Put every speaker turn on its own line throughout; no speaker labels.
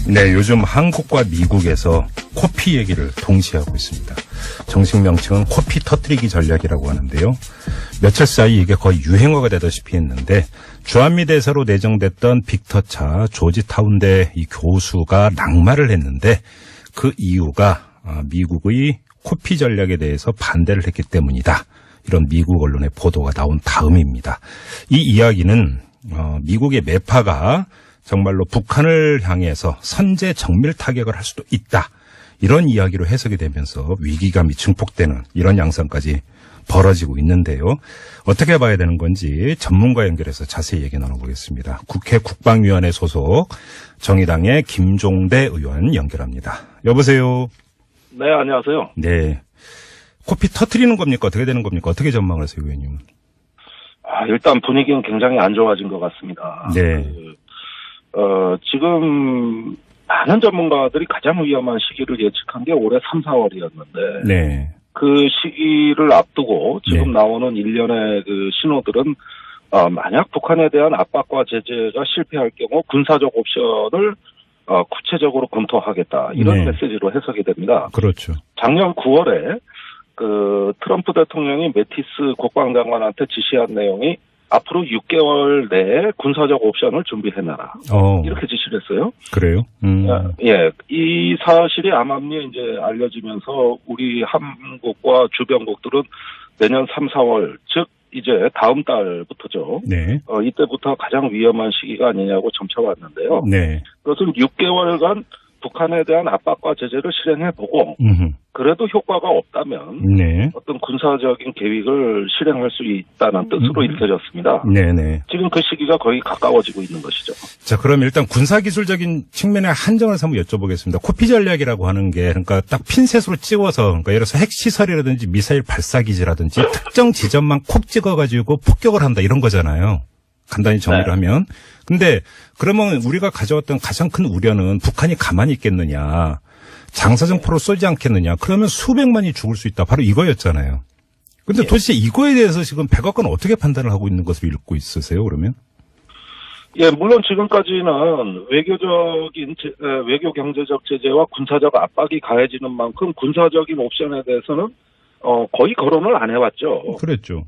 네, 요즘 한국과 미국에서 코피 얘기를 동시에 하고 있습니다. 정식 명칭은 코피 터뜨리기 전략이라고 하는데요. 며칠 사이 이게 거의 유행어가 되다시피 했는데 주한미 대사로 내정됐던 빅터차 조지타운대 이 교수가 낙마를 했는데 그 이유가 미국의 코피 전략에 대해서 반대를 했기 때문이다. 이런 미국 언론의 보도가 나온 다음입니다. 이 이야기는 미국의 매파가 정말로 북한을 향해서 선제 정밀 타격을 할 수도 있다. 이런 이야기로 해석이 되면서 위기감이 증폭되는 이런 양상까지 벌어지고 있는데요. 어떻게 봐야 되는 건지 전문가 연결해서 자세히 얘기 나눠보겠습니다. 국회 국방위원회 소속 정의당의 김종대 의원 연결합니다. 여보세요.
네, 안녕하세요.
네. 코피 터뜨리는 겁니까? 어떻게 되는 겁니까? 어떻게 전망을 하세요, 의원님은?
일단 분위기는 굉장히 안 좋아진 것 같습니다.
네.
지금 많은 전문가들이 가장 위험한 시기를 예측한 게 올해 3, 4월이었는데
네.
그 시기를 앞두고 지금
네.
나오는 일련의 그 신호들은 만약 북한에 대한 압박과 제재가 실패할 경우 군사적 옵션을 구체적으로 검토하겠다. 이런
네.
메시지로 해석이 됩니다.
그렇죠.
작년 9월에 그 트럼프 대통령이 매티스 국방장관한테 지시한 내용이 앞으로 6개월 내에 군사적 옵션을 준비해놔라. 이렇게 지시를 했어요.
그래요?
예, 이 사실이 암암리에 이제 알려지면서 우리 한국과 주변국들은 내년 3, 4월, 즉 이제 다음 달부터죠.
네.
이때부터 가장 위험한 시기가 아니냐고 점쳐왔는데요.
네.
그것은 6개월간 북한에 대한 압박과 제재를 실행해보고 그래도 효과가 없다면
네.
어떤 군사적인 계획을 실행할 수 있다는 뜻으로 읽혀졌습니다.
네네.
지금 그 시기가 거의 가까워지고 있는 것이죠.
자, 그럼 일단 군사기술적인 측면의 한정을 한번 여쭤보겠습니다. 코피 전략이라고 하는 게 그러니까 딱 핀셋으로 찍어서 그러니까 예를 들어서 핵시설이라든지 미사일 발사기지라든지 특정 지점만 콕 찍어가지고 폭격을 한다 이런 거잖아요. 간단히 정리를 하면. 근데 그러면 우리가 가져왔던 가장 큰 우려는 북한이 가만히 있겠느냐. 장사정포로 쏘지 않겠느냐. 그러면 수백만이 죽을 수 있다. 바로 이거였잖아요. 근데 도대체 이거에 대해서 지금 백악관은 어떻게 판단을 하고 있는 것으로 읽고 있으세요, 그러면?
예, 물론 지금까지는 외교 경제적 제재와 군사적 압박이 가해지는 만큼 군사적인 옵션에 대해서는 거의 거론을 안 해왔죠.
그랬죠.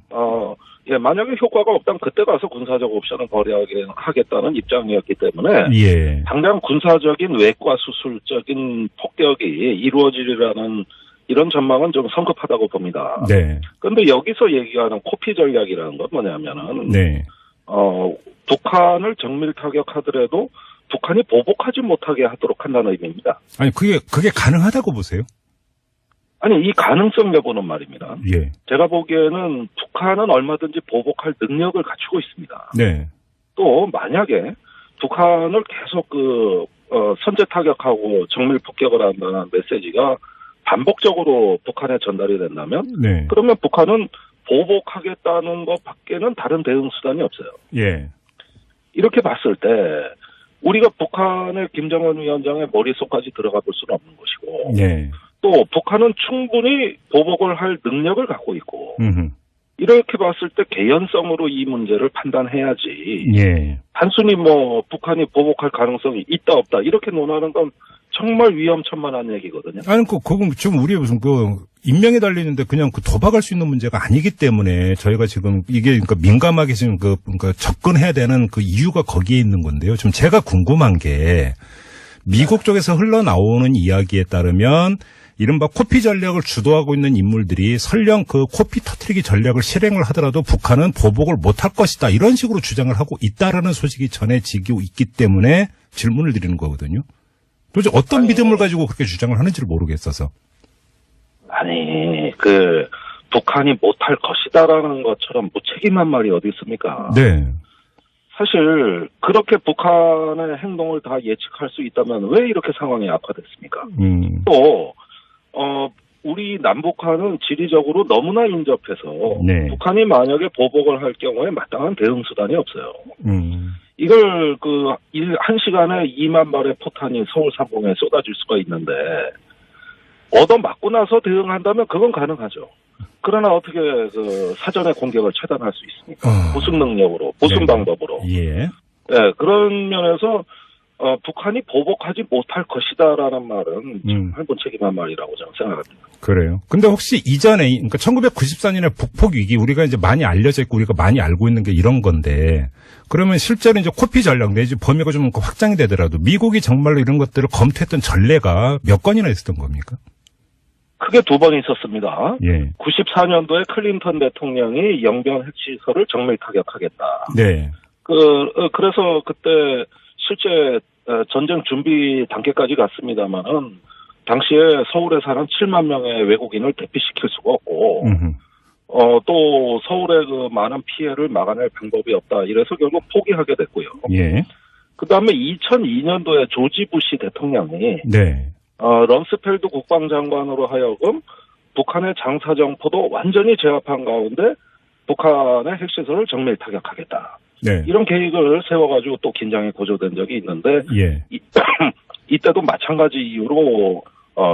예, 만약에 효과가 없다면 그때 가서 군사적 옵션을 거래하겠다는 입장이었기 때문에
예.
당장 군사적인 외과 수술적인 폭격이 이루어지리라는 이런 전망은 좀 성급하다고 봅니다.
네.
그런데 여기서 얘기하는 코피 전략이라는 건 뭐냐면은
네.
북한을 정밀 타격하더라도 북한이 보복하지 못하게 하도록 한다는 의미입니다.
아니 그게 가능하다고 보세요?
아니, 이 가능성 여부는 말입니다.
예.
제가 보기에는 북한은 얼마든지 보복할 능력을 갖추고 있습니다.
네.
또 만약에 북한을 계속 선제 타격하고 정밀 폭격을 한다는 메시지가 반복적으로 북한에 전달이 된다면
네.
그러면 북한은 보복하겠다는 것밖에는 다른 대응 수단이 없어요.
예.
이렇게 봤을 때 우리가 북한의 김정은 위원장의 머릿속까지 들어가 볼 수는 없는 것이고
예.
또 북한은 충분히 보복을 할 능력을 갖고 있고
음흠.
이렇게 봤을 때 개연성으로 이 문제를 판단해야지
예.
단순히 북한이 보복할 가능성이 있다 없다 이렇게 논하는 건 정말 위험천만한 얘기거든요.
아니 그건 지금 우리 무슨 인명에 달리는데 그냥 도박할 수 있는 문제가 아니기 때문에 저희가 지금 이게 그러니까 민감하게 지금 그러니까 접근해야 되는 그 이유가 거기에 있는 건데요. 지금 제가 궁금한 게 미국 쪽에서 흘러나오는 이야기에 따르면 이른바 코피 전략을 주도하고 있는 인물들이 설령 그 코피 터뜨리기 전략을 실행을 하더라도 북한은 보복을 못할 것이다. 이런 식으로 주장을 하고 있다라는 소식이 전해지고 있기 때문에 질문을 드리는 거거든요. 도대체 어떤 믿음을 가지고 그렇게 주장을 하는지를 모르겠어서.
아니, 북한이 못할 것이다라는 것처럼 무책임한 말이 어디 있습니까?
네.
사실 그렇게 북한의 행동을 다 예측할 수 있다면 왜 이렇게 상황이 악화됐습니까? 또 우리 남북한은 지리적으로 너무나 인접해서
네.
북한이 만약에 보복을 할 경우에 마땅한 대응 수단이 없어요. 이걸 1시간에 2만 발의 포탄이 서울 상공에 쏟아질 수가 있는데 얻어맞고 나서 대응한다면 그건 가능하죠. 그러나 어떻게 사전에 공격을 차단할 수 있습니까? 보습 능력으로, 보습
네.
방법으로.
예.
네, 그런 면에서 북한이 보복하지 못할 것이다라는 말은 정말 무책임한 말이라고 저는 생각합니다.
그래요. 근데 혹시 이전에, 그러니까 1994년에 북폭 위기, 우리가 이제 많이 알려져 있고 우리가 많이 알고 있는 게 이런 건데, 그러면 실제로 이제 코피 전략 내지 범위가 좀 확장이 되더라도 미국이 정말로 이런 것들을 검토했던 전례가 몇 건이나 있었던 겁니까?
크게 2번 있었습니다.
예.
94년도에 클린턴 대통령이 영변 핵시설을 정밀 타격하겠다.
네.
그래서 그때 실제 전쟁 준비 단계까지 갔습니다만은 당시에 서울에 사는 7만 명의 외국인을 대피시킬 수가 없고 또 서울의 그 많은 피해를 막아낼 방법이 없다. 이래서 결국 포기하게 됐고요.
예.
그다음에 2002년도에 조지 부시 대통령이
네.
럼스펠드 국방장관으로 하여금 북한의 장사정포도 완전히 제압한 가운데 북한의 핵시설을 정밀 타격하겠다.
네.
이런 계획을 세워가지고 또 긴장이 고조된 적이 있는데
예.
이때도 마찬가지 이유로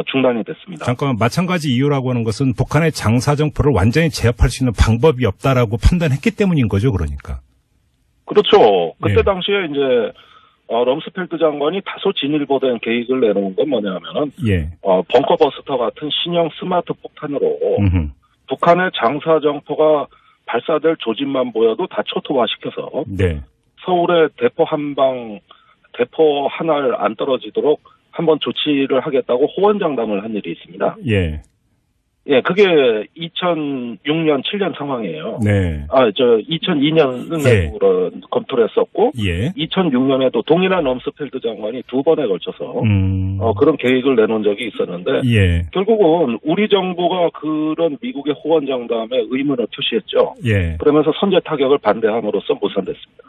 중단이 됐습니다.
잠깐만, 마찬가지 이유라고 하는 것은 북한의 장사정포를 완전히 제압할 수 있는 방법이 없다라고 판단했기 때문인 거죠, 그러니까.
그렇죠. 그때
예.
당시에 이제 럼스펠드 장관이 다소 진일보된 계획을 내놓은 건 뭐냐면은
예.
벙커버스터 같은 신형 스마트 폭탄으로 북한의 장사정포가 발사될 조짐만 보여도 다 초토화시켜서
네.
서울의 대포 하나를 안 떨어지도록 한번 조치를 하겠다고 호언장담을 한 일이 있습니다.
예.
예, 그게 2006년, 7년 상황이에요.
네.
2002년은
예.
검토를 했었고,
예.
2006년에도 동일한 럼스펠드 장관이 2번에 걸쳐서, 그런 계획을 내놓은 적이 있었는데,
예.
결국은 우리 정부가 그런 미국의 호언장담에 의문을 표시했죠.
예.
그러면서 선제 타격을 반대함으로써 무산됐습니다.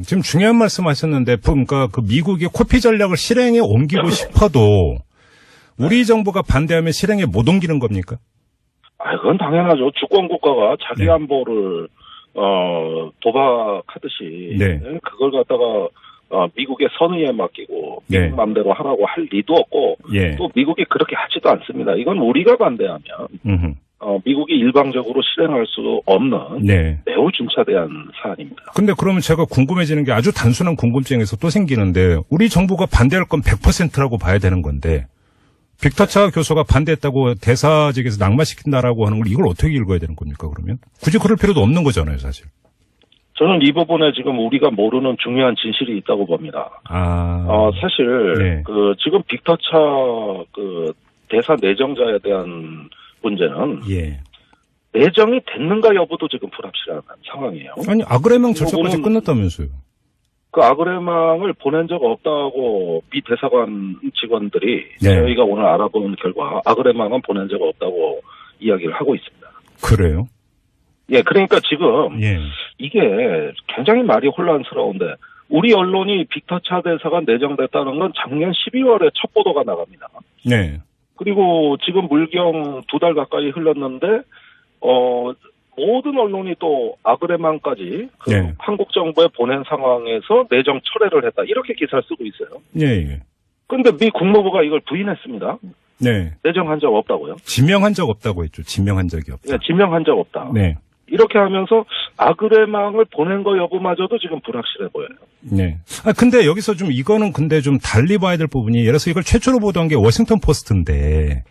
지금 중요한 말씀 하셨는데, 그러니까 그 미국이 코피 전략을 실행에 옮기고 싶어도, 우리 정부가 반대하면 실행에 못 옮기는 겁니까?
그건 당연하죠. 주권 국가가 자기
네.
안보를 도박하듯이
네.
그걸 갖다가 미국의 선의에 맡기고
네.
미국 마음대로 하라고 할 리도 없고
예.
또 미국이 그렇게 하지도 않습니다. 이건 우리가 반대하면 미국이 일방적으로 실행할 수 없는
네.
매우 중차대한 사안입니다.
근데 그러면 제가 궁금해지는 게 아주 단순한 궁금증에서 또 생기는데 우리 정부가 반대할 건 100%라고 봐야 되는 건데 빅터차 교수가 반대했다고 대사직에서 낙마시킨다라고 하는 걸 이걸 어떻게 읽어야 되는 겁니까, 그러면? 굳이 그럴 필요도 없는 거잖아요, 사실.
저는 이 부분에 지금 우리가 모르는 중요한 진실이 있다고 봅니다. 사실,
네.
지금 빅터차 대사 내정자에 대한 문제는.
예.
내정이 됐는가 여부도 지금 불확실한 상황이에요.
아니, 아그레망 절차까지 끝났다면서요.
그 아그레망을 보낸 적 없다고 미 대사관 직원들이
네.
저희가 오늘 알아본 결과 아그레망은 보낸 적 없다고 이야기를 하고 있습니다.
그래요?
예, 그러니까 지금
예.
이게 굉장히 말이 혼란스러운데 우리 언론이 빅터차 대사가 내정됐다는 건 작년 12월에 첫 보도가 나갑니다.
네.
그리고 지금 물경 2달 가까이 흘렀는데 모든 언론이 또 아그레망까지
네.
한국 정부에 보낸 상황에서 내정 철회를 했다. 이렇게 기사를 쓰고 있어요.
예.
그런데 미 국무부가 이걸 부인했습니다.
네.
내정한 적 없다고요.
지명한 적 없다고 했죠. 지명한 적이 없다.
네, 지명한 적 없다.
네.
이렇게 하면서 아그레망을 보낸 거 여부마저도 지금 불확실해 보여요.
네. 근데 여기서 좀 이거는 근데 좀 달리 봐야 될 부분이 예를 들어서 이걸 최초로 보도한 게 워싱턴 포스트인데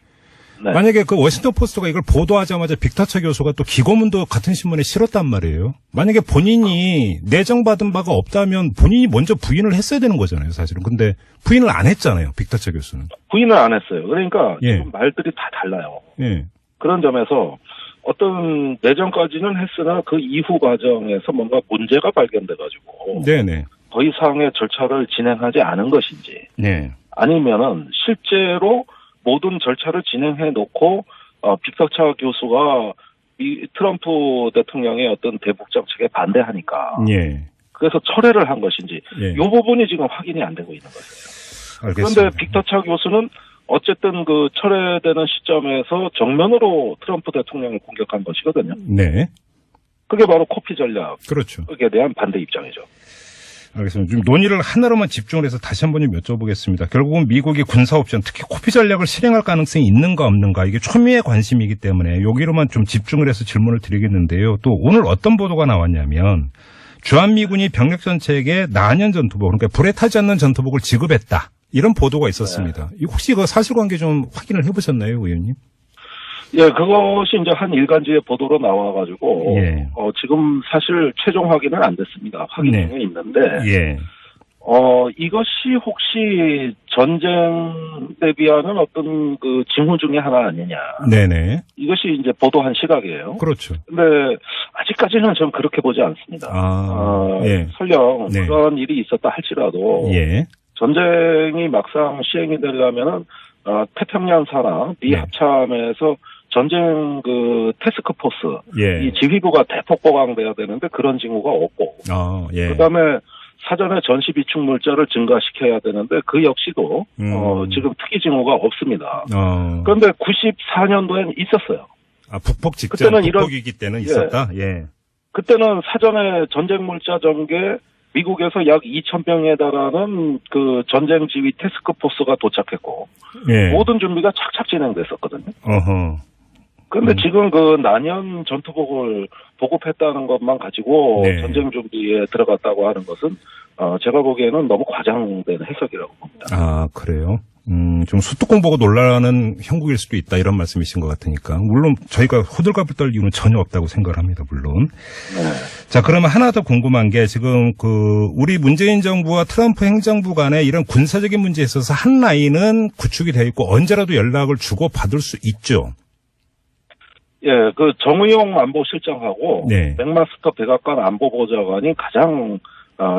네.
만약에 그 워싱턴 포스트가 이걸 보도하자마자 빅터차 교수가 또 기고문도 같은 신문에 실었단 말이에요. 만약에 본인이 내정받은 바가 없다면 본인이 먼저 부인을 했어야 되는 거잖아요, 사실은. 근데 부인을 안 했잖아요, 빅터차 교수는.
부인을 안 했어요. 그러니까
예.
지금 말들이 다 달라요.
예.
그런 점에서 어떤 내정까지는 했으나 그 이후 과정에서 뭔가 문제가 발견돼가지고
네네.
더 이상의 절차를 진행하지 않은 것인지
네.
아니면은 실제로 모든 절차를 진행해 놓고 빅터차 교수가 이 트럼프 대통령의 어떤 대북 정책에 반대하니까
예.
그래서 철회를 한 것인지
예.
이 부분이 지금 확인이 안 되고 있는 거예요.
알겠습니다.
그런데 빅터차 교수는 어쨌든 그 철회되는 시점에서 정면으로 트럼프 대통령을 공격한 것이거든요.
네.
그게 바로 코피 전략에
그렇죠.
대한 반대 입장이죠.
알겠습니다. 좀 논의를 하나로만 집중을 해서 다시 한번 좀 여쭤보겠습니다. 결국은 미국이 군사 옵션, 특히 코피 전략을 실행할 가능성이 있는가 없는가 이게 초미의 관심이기 때문에 여기로만 좀 집중을 해서 질문을 드리겠는데요. 또 오늘 어떤 보도가 나왔냐면 주한미군이 병력 전체에게 난연 전투복, 그러니까 불에 타지 않는 전투복을 지급했다. 이런 보도가 있었습니다. 네. 혹시 그 사실관계 좀 확인을 해보셨나요, 의원님?
예, 그것이 이제 한 일간지의 보도로 나와가지고,
예.
지금 사실 최종 확인은 안 됐습니다. 확인 중에 네. 있는데,
예.
이것이 혹시 전쟁 대비하는 어떤 그 징후 중에 하나 아니냐.
네네.
이것이 이제 보도한 시각이에요.
그렇죠.
근데 아직까지는 좀 그렇게 보지 않습니다.
예.
설령
네.
그런 일이 있었다 할지라도,
예.
전쟁이 막상 시행이 되려면은, 태평양사나 미
네.
합참에서 전쟁 그 태스크포스,
예.
이 지휘부가 대폭 보강돼야 되는데 그런 징후가 없고,
예.
그다음에 사전에 전시 비축 물자를 증가시켜야 되는데 그 역시도 지금 특이 징후가 없습니다. 그런데 94년도엔 있었어요.
북폭 직전,
그때는
북폭이기 때는 있었다. 예.
그때는 사전에 전쟁 물자 전개 미국에서 약 2,000명에 달하는 그 전쟁 지휘 태스크포스가 도착했고
예.
모든 준비가 착착 진행됐었거든요.
어허.
그런데 지금 그 난연 전투복을 보급했다는 것만 가지고
네.
전쟁 준비에 들어갔다고 하는 것은 제가 보기에는 너무 과장된 해석이라고 봅니다.
아, 그래요? 좀 수뚜껑 보고 놀라는 형국일 수도 있다 이런 말씀이신 것 같으니까 물론 저희가 호들갑을 떨 이유는 전혀 없다고 생각을 합니다. 물론.
네.
자, 그러면 하나 더 궁금한 게 지금 우리 문재인 정부와 트럼프 행정부 간에 이런 군사적인 문제에 있어서 한 라인은 구축이 되어 있고 언제라도 연락을 주고 받을 수 있죠.
예, 그 정의용 안보실장하고
네.
맥마스터 백악관 안보보좌관이 가장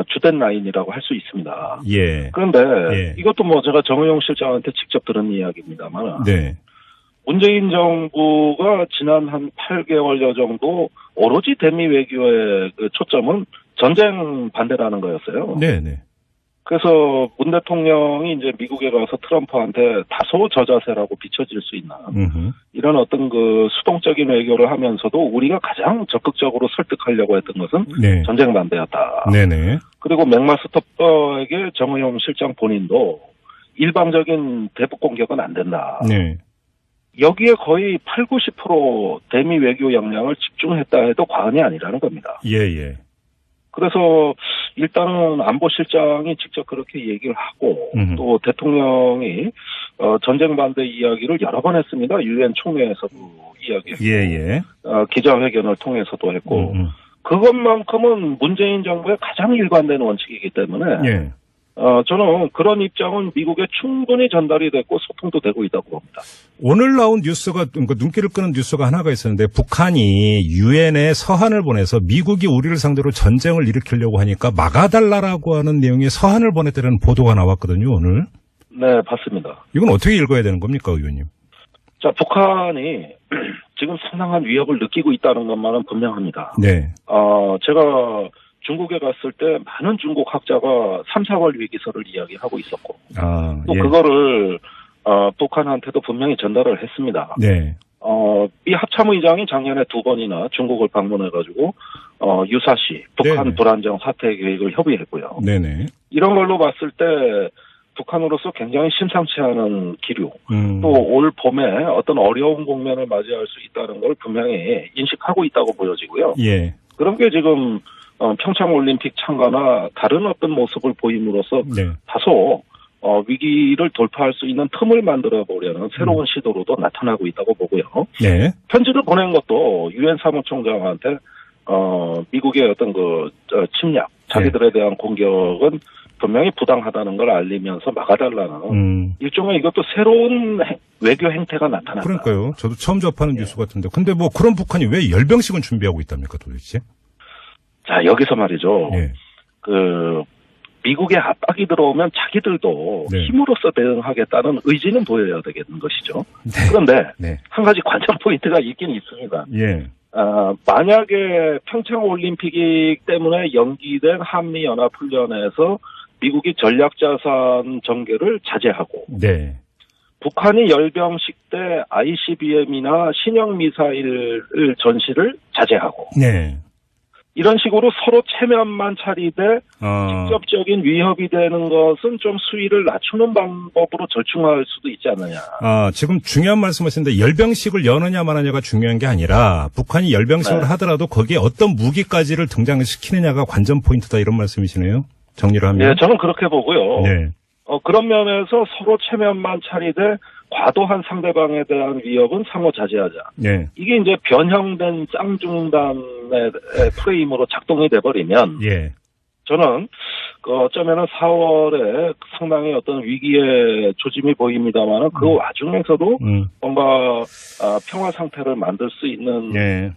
주된 라인이라고 할 수 있습니다.
예.
그런데
예.
이것도 뭐 제가 정의용 실장한테 직접 들은 이야기입니다만
네.
문재인 정부가 지난 한 8개월여 정도 오로지 대미 외교의 그 초점은 전쟁 반대라는 거였어요.
네네.
그래서 문 대통령이 이제 미국에 가서 트럼프한테 다소 저자세라고 비춰질 수 있는 이런 어떤 그 수동적인 외교를 하면서도 우리가 가장 적극적으로 설득하려고 했던 것은
네.
전쟁 반대였다.
네네.
그리고 맥마스터에게 정의용 실장 본인도 일방적인 대북 공격은 안 된다.
네.
여기에 거의 80-90% 대미 외교 역량을 집중했다 해도 과언이 아니라는 겁니다.
예예.
그래서 일단은 안보실장이 직접 그렇게 얘기를 하고 또 대통령이 전쟁 반대 이야기를 여러 번 했습니다. 유엔 총회에서도 이야기했고
예예.
기자회견을 통해서도 했고 그것만큼은 문재인 정부의 가장 일관된 원칙이기 때문에
예.
저는 그런 입장은 미국에 충분히 전달이 됐고 소통도 되고 있다고 봅니다. 오늘
나온 뉴스가 눈길을 끄는 뉴스가 하나가 있었는데 북한이 유엔에 서한을 보내서 미국이 우리를 상대로 전쟁을 일으키려고 하니까 막아달라라고 하는 내용의 서한을 보냈다는 보도가 나왔거든요, 오늘.
네, 봤습니다.
이건 어떻게 읽어야 되는 겁니까, 의원님?
자, 북한이 지금 상당한 위협을 느끼고 있다는 것만은 분명합니다.
네.
제가 중국에 갔을 때 많은 중국 학자가 3, 4월 위기설을 이야기하고 있었고 또
예.
그거를 북한한테도 분명히 전달을 했습니다.
네.
이 합참의장이 작년에 2번이나 중국을 방문해가지고 유사시 북한
네네.
불안정 사퇴 계획을 협의했고요.
네네.
이런 걸로 봤을 때 북한으로서 굉장히 심상치 않은 기류 또 올 봄에 어떤 어려운 국면을 맞이할 수 있다는 걸 분명히 인식하고 있다고 보여지고요.
예.
그런 게 지금 평창올림픽 참가나 다른 어떤 모습을 보임으로써
네.
다소 위기를 돌파할 수 있는 틈을 만들어 보려는 새로운 시도로도 나타나고 있다고 보고요.
네.
편지를 보낸 것도 유엔 사무총장한테 미국의 어떤 그 침략, 자기들에 대한 공격은 분명히 부당하다는 걸 알리면서 막아달라는 일종의 이것도 새로운 외교 행태가 나타났다.
그러니까요. 저도 처음 접하는 뉴스 같은데. 근데 뭐 그런 북한이 왜 열병식은 준비하고 있답니까 도대체?
자, 여기서 말이죠.
네.
미국의 압박이 들어오면 자기들도
네.
힘으로써 대응하겠다는 의지는 보여야 되겠는 것이죠.
네.
그런데
네.
한 가지 관전 포인트가 있긴 있습니다.
예.
만약에 평창올림픽이 때문에 연기된 한미연합훈련에서 미국이 전략자산 전개를 자제하고
네.
북한이 열병식 때 ICBM이나 신형 미사일 전시를 자제하고
네.
이런 식으로 서로 체면만 차리되 직접적인 위협이 되는 것은 좀 수위를 낮추는 방법으로 절충할 수도 있지 않느냐.
지금 중요한 말씀하신데 열병식을 여느냐 마느냐가 중요한 게 아니라 북한이 열병식을
네.
하더라도 거기에 어떤 무기까지를 등장시키느냐가 관전 포인트다 이런 말씀이시네요. 정리를 하면.
네, 저는 그렇게 보고요.
네.
그런 면에서 서로 체면만 차리되 과도한 상대방에 대한 위협은 상호 자제하자.
네.
이게 이제 변형된 쌍중단의 프레임으로 작동이 돼버리면
예.
저는 어쩌면은 4월에 상당히 어떤 위기의 조짐이 보입니다만 그 와중에서도 뭔가 평화 상태를 만들 수 있는
예.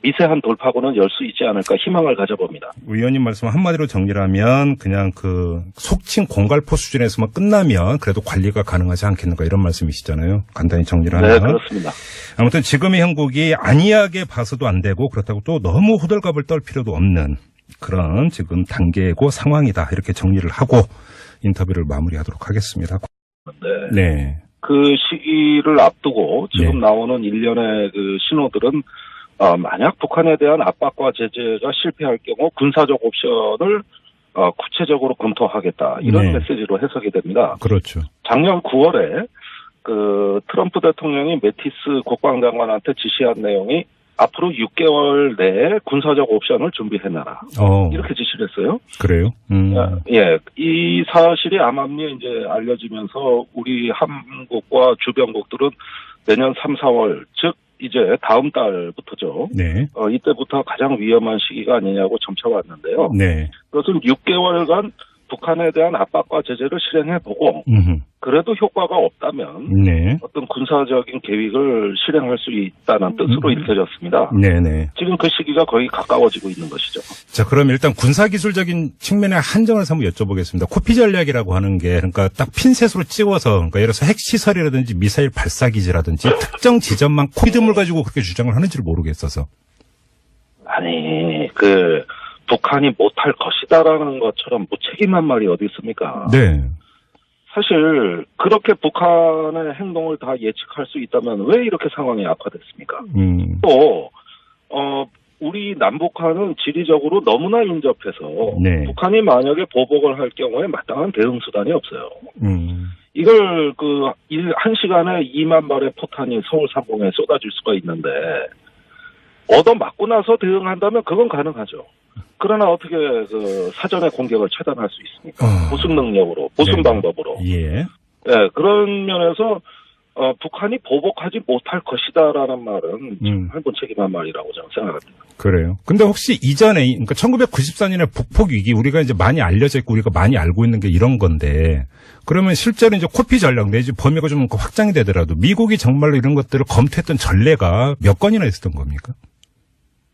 미세한 돌파구는 열 수 있지 않을까 희망을 가져봅니다.
의원님 말씀 한마디로 정리를 하면 그냥 그 속칭 공갈포 수준에서만 끝나면 그래도 관리가 가능하지 않겠는가 이런 말씀이시잖아요. 간단히 정리를 하면.
네, 그렇습니다.
아무튼 지금의 형국이 안이하게 봐서도 안 되고 그렇다고 또 너무 호들갑을 떨 필요도 없는 그런 지금 단계고 상황이다. 이렇게 정리를 하고 인터뷰를 마무리하도록 하겠습니다.
네.
네.
그 시기를 앞두고 지금
네.
나오는 일련의 그 신호들은 만약 북한에 대한 압박과 제재가 실패할 경우 군사적 옵션을 구체적으로 검토하겠다. 이런
네.
메시지로 해석이 됩니다.
그렇죠.
작년 9월에 그 트럼프 대통령이 매티스 국방장관한테 지시한 내용이 앞으로 6개월 내에 군사적 옵션을 준비해놔라. 이렇게 지시를 했어요.
그래요?
예, 이 사실이 암암리에 이제 알려지면서 우리 한국과 주변국들은 내년 3, 4월, 즉 이제 다음 달부터죠.
네.
이때부터 가장 위험한 시기가 아니냐고 점쳐왔는데요.
네.
그것은 6개월간 북한에 대한 압박과 제재를 실행해보고 그래도 효과가 없다면
네.
어떤 군사적인 계획을 실행할 수 있다는 뜻으로 읽혀졌습니다.
네네.
지금 그 시기가 거의 가까워지고 있는 것이죠.
자, 그럼 일단 군사기술적인 측면의 한정을 한번 여쭤보겠습니다. 코피 전략이라고 하는 게 그러니까 딱 핀셋으로 찍어서 그러니까 예를 들어서 핵시설이라든지 미사일 발사기지라든지 특정 지점만 코피드물 가지고 그렇게 주장을 하는지를 모르겠어서.
아니, 북한이 못할 것이다라는 것처럼 무책임한 말이 어디 있습니까?
네.
사실 그렇게 북한의 행동을 다 예측할 수 있다면 왜 이렇게 상황이 악화됐습니까? 또 우리 남북한은 지리적으로 너무나 인접해서
네.
북한이 만약에 보복을 할 경우에 마땅한 대응 수단이 없어요. 이걸 한 시간에 2만 발의 포탄이 서울 상공에 쏟아질 수가 있는데 얻어맞고 나서 대응한다면 그건 가능하죠. 그러나 어떻게 사전에 공격을 차단할 수 있습니까? 무슨 능력으로, 무슨
네.
방법으로?
예.
네, 그런 면에서 북한이 보복하지 못할 것이다라는 말은 정말 무책임한 말이라고 저는 생각합니다.
그래요. 근데 혹시 이전에, 그러니까 1994년에 북폭 위기, 우리가 이제 많이 알려져 있고 우리가 많이 알고 있는 게 이런 건데, 그러면 실제로 이제 코피 전략 내지 범위가 좀 확장이 되더라도 미국이 정말로 이런 것들을 검토했던 전례가 몇 건이나 있었던 겁니까?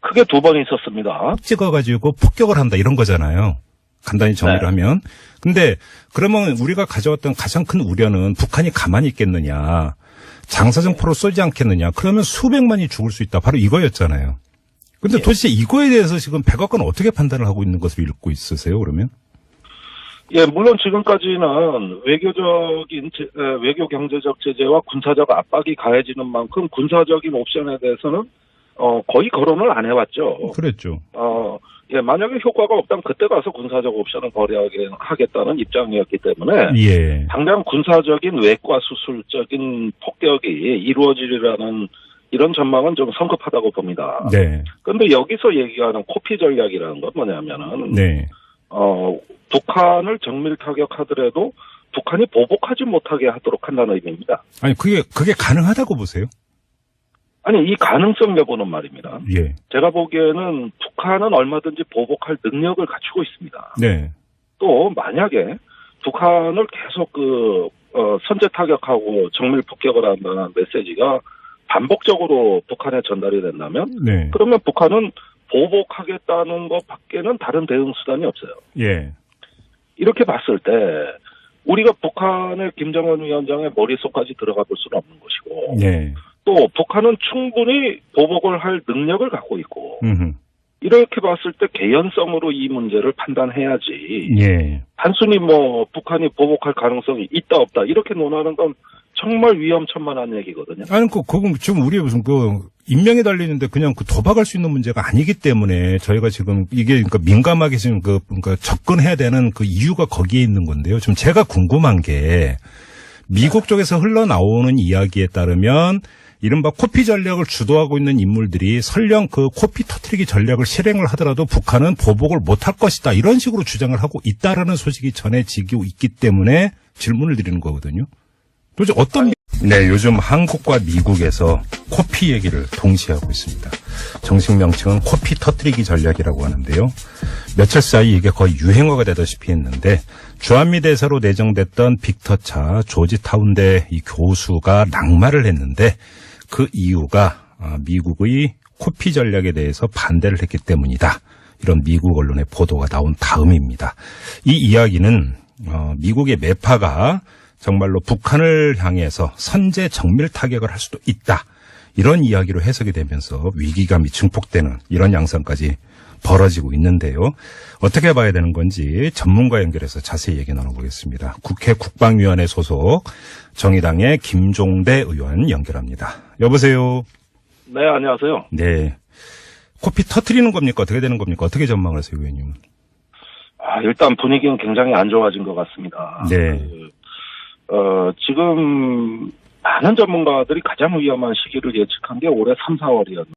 크게 2번 있었습니다.
찍어가지고 폭격을 한다 이런 거잖아요. 간단히 정리를
네.
하면. 근데 그러면 우리가 가져왔던 가장 큰 우려는 북한이 가만히 있겠느냐. 장사정포로 쏘지 않겠느냐. 그러면 수백만이 죽을 수 있다. 바로 이거였잖아요. 근데 도대체 이거에 대해서 지금 백악관 어떻게 판단을 하고 있는 것으로 읽고 있으세요, 그러면?
예, 물론 지금까지는 외교 경제적 제재와 군사적 압박이 가해지는 만큼 군사적인 옵션에 대해서는 거의 거론을 안 해왔죠.
그랬죠.
예, 만약에 효과가 없다면 그때 가서 군사적 옵션을 발휘하겠다는 입장이었기 때문에
예.
당장 군사적인 외과 수술적인 폭격이 이루어지리라는 이런 전망은 좀 성급하다고 봅니다.
네.
그런데 여기서 얘기하는 코피 전략이라는 건 뭐냐면은
네.
북한을 정밀 타격하더라도 북한이 보복하지 못하게 하도록 한다는 의미입니다.
아니, 그게 가능하다고 보세요?
아니, 이 가능성 여부는 말입니다.
예.
제가 보기에는 북한은 얼마든지 보복할 능력을 갖추고 있습니다.
네.
또 만약에 북한을 계속 선제 타격하고 정밀 폭격을 한다는 메시지가 반복적으로 북한에 전달이 된다면
네.
그러면 북한은 보복하겠다는 것밖에는 다른 대응 수단이 없어요.
예.
이렇게 봤을 때 우리가 북한의 김정은 위원장의 머릿속까지 들어가 볼 수는 없는 것이고
예.
또 북한은 충분히 보복을 할 능력을 갖고 있고 이렇게 봤을 때 개연성으로 이 문제를 판단해야지
예.
단순히 북한이 보복할 가능성이 있다 없다 이렇게 논하는 건 정말 위험천만한 얘기거든요.
아니, 그건 지금 우리 무슨 인명이 달리는데 그냥 그 도박할 수 있는 문제가 아니기 때문에 저희가 지금 이게 그러니까 민감하게 지금 그러니까 접근해야 되는 그 이유가 거기에 있는 건데요. 좀 제가 궁금한 게 미국 쪽에서 흘러나오는 이야기에 따르면 이른바 코피 전략을 주도하고 있는 인물들이 설령 그 코피 터트리기 전략을 실행을 하더라도 북한은 보복을 못할 것이다. 이런 식으로 주장을 하고 있다라는 소식이 전해지고 있기 때문에 질문을 드리는 거거든요. 도대체 어떤 네, 요즘 한국과 미국에서 코피 얘기를 동시에 하고 있습니다. 정식 명칭은 코피 터트리기 전략이라고 하는데요. 며칠 사이 이게 거의 유행어가 되다시피 했는데 주한미 대사로 내정됐던 빅터차 조지타운대 이 교수가 낙마를 했는데 그 이유가 미국의 코피 전략에 대해서 반대를 했기 때문이다. 이런 미국 언론의 보도가 나온 다음입니다. 이 이야기는 미국의 매파가 정말로 북한을 향해서 선제 정밀 타격을 할 수도 있다. 이런 이야기로 해석이 되면서 위기감이 증폭되는 이런 양상까지 벌어지고 있는데요. 어떻게 봐야 되는 건지 전문가 연결해서 자세히 얘기 나눠보겠습니다. 국회 국방위원회 소속 정의당의 김종대 의원 연결합니다. 여보세요.
네, 안녕하세요.
네. 코피 터트리는 겁니까? 어떻게 되는 겁니까? 어떻게 전망을 하세요, 의원님?
일단 분위기는 굉장히 안 좋아진 것 같습니다.
네.
지금 많은 전문가들이 가장 위험한 시기를 예측한 게 올해 3, 4월이었는데